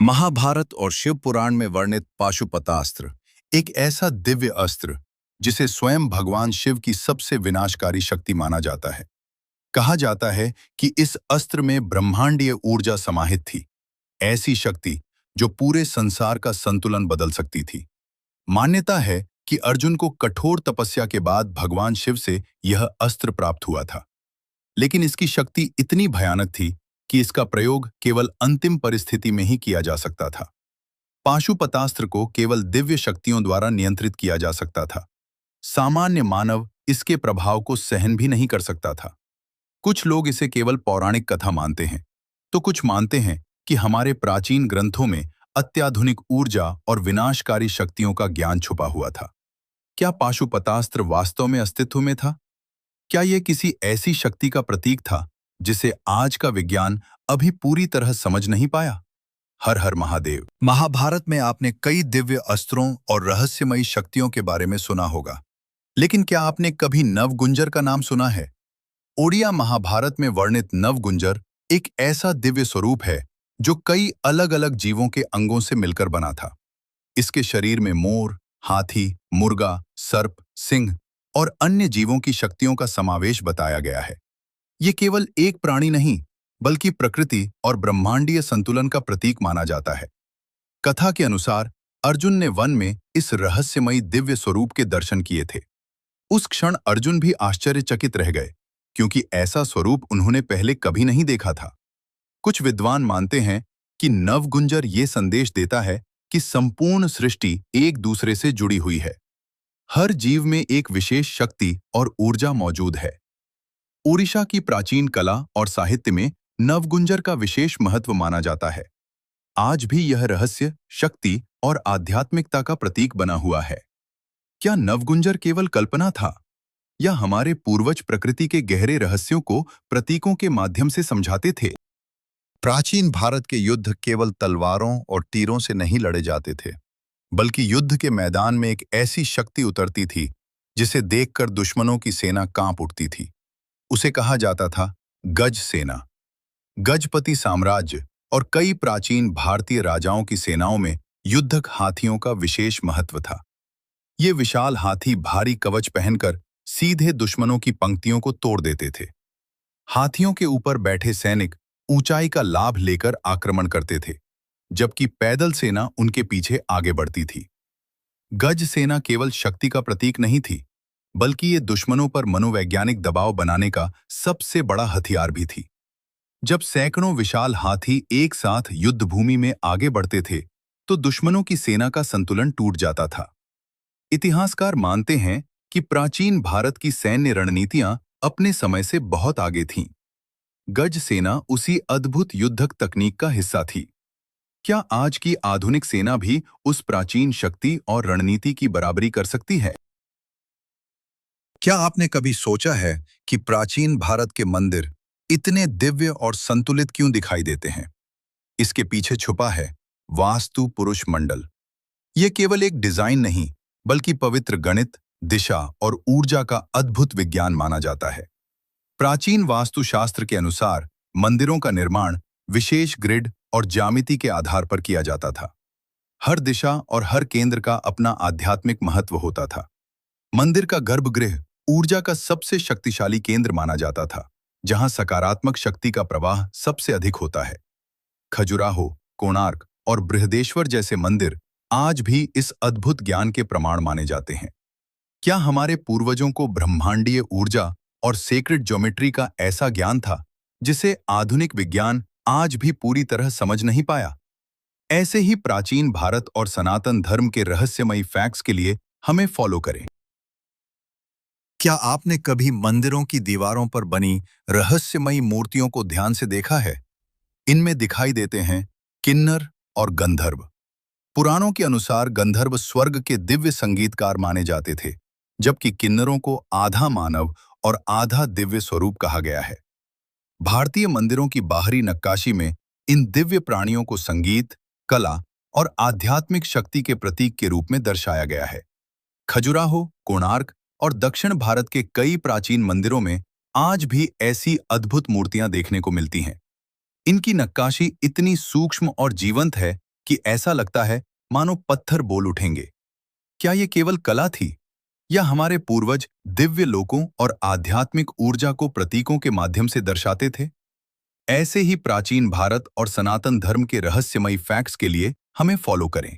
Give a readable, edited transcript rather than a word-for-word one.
महाभारत और शिव पुराण में वर्णित पाशुपतास्त्र एक ऐसा दिव्य अस्त्र जिसे स्वयं भगवान शिव की सबसे विनाशकारी शक्ति माना जाता है। कहा जाता है कि इस अस्त्र में ब्रह्मांडीय ऊर्जा समाहित थी, ऐसी शक्ति जो पूरे संसार का संतुलन बदल सकती थी। मान्यता है कि अर्जुन को कठोर तपस्या के बाद भगवान शिव से यह अस्त्र प्राप्त हुआ था, लेकिन इसकी शक्ति इतनी भयानक थी कि इसका प्रयोग केवल अंतिम परिस्थिति में ही किया जा सकता था। पाशुपतास्त्र को केवल दिव्य शक्तियों द्वारा नियंत्रित किया जा सकता था। सामान्य मानव इसके प्रभाव को सहन भी नहीं कर सकता था। कुछ लोग इसे केवल पौराणिक कथा मानते हैं, तो कुछ मानते हैं कि हमारे प्राचीन ग्रंथों में अत्याधुनिक ऊर्जा और विनाशकारी शक्तियों का ज्ञान छुपा हुआ था। क्या पाशुपतास्त्र वास्तव में अस्तित्व में था? क्या यह किसी ऐसी शक्ति का प्रतीक था जिसे आज का विज्ञान अभी पूरी तरह समझ नहीं पाया? हर हर महादेव। महाभारत में आपने कई दिव्य अस्त्रों और रहस्यमयी शक्तियों के बारे में सुना होगा, लेकिन क्या आपने कभी नवगुंजर का नाम सुना है? ओडिया महाभारत में वर्णित नवगुंजर एक ऐसा दिव्य स्वरूप है जो कई अलग अलग जीवों के अंगों से मिलकर बना था। इसके शरीर में मोर, हाथी, मुर्गा, सर्प, सिंह और अन्य जीवों की शक्तियों का समावेश बताया गया है। ये केवल एक प्राणी नहीं, बल्कि प्रकृति और ब्रह्मांडीय संतुलन का प्रतीक माना जाता है। कथा के अनुसार अर्जुन ने वन में इस रहस्यमयी दिव्य स्वरूप के दर्शन किए थे। उस क्षण अर्जुन भी आश्चर्यचकित रह गए, क्योंकि ऐसा स्वरूप उन्होंने पहले कभी नहीं देखा था। कुछ विद्वान मानते हैं कि नवगुंजर ये संदेश देता है कि संपूर्ण सृष्टि एक दूसरे से जुड़ी हुई है। हर जीव में एक विशेष शक्ति और ऊर्जा मौजूद है। ओडिशा की प्राचीन कला और साहित्य में नवगुंजर का विशेष महत्व माना जाता है। आज भी यह रहस्य, शक्ति और आध्यात्मिकता का प्रतीक बना हुआ है। क्या नवगुंजर केवल कल्पना था, या हमारे पूर्वज प्रकृति के गहरे रहस्यों को प्रतीकों के माध्यम से समझाते थे? प्राचीन भारत के युद्ध केवल तलवारों और तीरों से नहीं लड़े जाते थे, बल्कि युद्ध के मैदान में एक ऐसी शक्ति उतरती थी जिसे देखकर दुश्मनों की सेना कांप उठती थी। उसे कहा जाता था गज सेना। गजपति साम्राज्य और कई प्राचीन भारतीय राजाओं की सेनाओं में युद्धक हाथियों का विशेष महत्व था। ये विशाल हाथी भारी कवच पहनकर सीधे दुश्मनों की पंक्तियों को तोड़ देते थे। हाथियों के ऊपर बैठे सैनिक ऊंचाई का लाभ लेकर आक्रमण करते थे, जबकि पैदल सेना उनके पीछे आगे बढ़ती थी। गज सेना केवल शक्ति का प्रतीक नहीं थी, बल्कि ये दुश्मनों पर मनोवैज्ञानिक दबाव बनाने का सबसे बड़ा हथियार भी थी। जब सैकड़ों विशाल हाथी एक साथ युद्धभूमि में आगे बढ़ते थे, तो दुश्मनों की सेना का संतुलन टूट जाता था। इतिहासकार मानते हैं कि प्राचीन भारत की सैन्य रणनीतियां अपने समय से बहुत आगे थीं। गज सेना उसी अद्भुत युद्धक तकनीक का हिस्सा थी। क्या आज की आधुनिक सेना भी उस प्राचीन शक्ति और रणनीति की बराबरी कर सकती है? क्या आपने कभी सोचा है कि प्राचीन भारत के मंदिर इतने दिव्य और संतुलित क्यों दिखाई देते हैं? इसके पीछे छुपा है वास्तु पुरुष मंडल। यह केवल एक डिजाइन नहीं, बल्कि पवित्र गणित, दिशा और ऊर्जा का अद्भुत विज्ञान माना जाता है। प्राचीन वास्तुशास्त्र के अनुसार मंदिरों का निर्माण विशेष ग्रिड और ज्यामिति के आधार पर किया जाता था। हर दिशा और हर केंद्र का अपना आध्यात्मिक महत्व होता था। मंदिर का गर्भगृह ऊर्जा का सबसे शक्तिशाली केंद्र माना जाता था, जहां सकारात्मक शक्ति का प्रवाह सबसे अधिक होता है। खजुराहो, कोणार्क और बृहदेश्वर जैसे मंदिर आज भी इस अद्भुत ज्ञान के प्रमाण माने जाते हैं। क्या हमारे पूर्वजों को ब्रह्मांडीय ऊर्जा और सेक्रेड ज्योमेट्री का ऐसा ज्ञान था जिसे आधुनिक विज्ञान आज भी पूरी तरह समझ नहीं पाया? ऐसे ही प्राचीन भारत और सनातन धर्म के रहस्यमयी फैक्ट्स के लिए हमें फॉलो करें। क्या आपने कभी मंदिरों की दीवारों पर बनी रहस्यमयी मूर्तियों को ध्यान से देखा है? इनमें दिखाई देते हैं किन्नर और गंधर्व। पुराणों के अनुसार गंधर्व स्वर्ग के दिव्य संगीतकार माने जाते थे, जबकि किन्नरों को आधा मानव और आधा दिव्य स्वरूप कहा गया है। भारतीय मंदिरों की बाहरी नक्काशी में इन दिव्य प्राणियों को संगीत, कला और आध्यात्मिक शक्ति के प्रतीक के रूप में दर्शाया गया है। खजुराहो, कोणार्क और दक्षिण भारत के कई प्राचीन मंदिरों में आज भी ऐसी अद्भुत मूर्तियां देखने को मिलती हैं। इनकी नक्काशी इतनी सूक्ष्म और जीवंत है कि ऐसा लगता है मानो पत्थर बोल उठेंगे। क्या ये केवल कला थी या हमारे पूर्वज दिव्य लोकों और आध्यात्मिक ऊर्जा को प्रतीकों के माध्यम से दर्शाते थे? ऐसे ही प्राचीन भारत और सनातन धर्म के रहस्यमयी फैक्ट्स के लिए हमें फॉलो करें।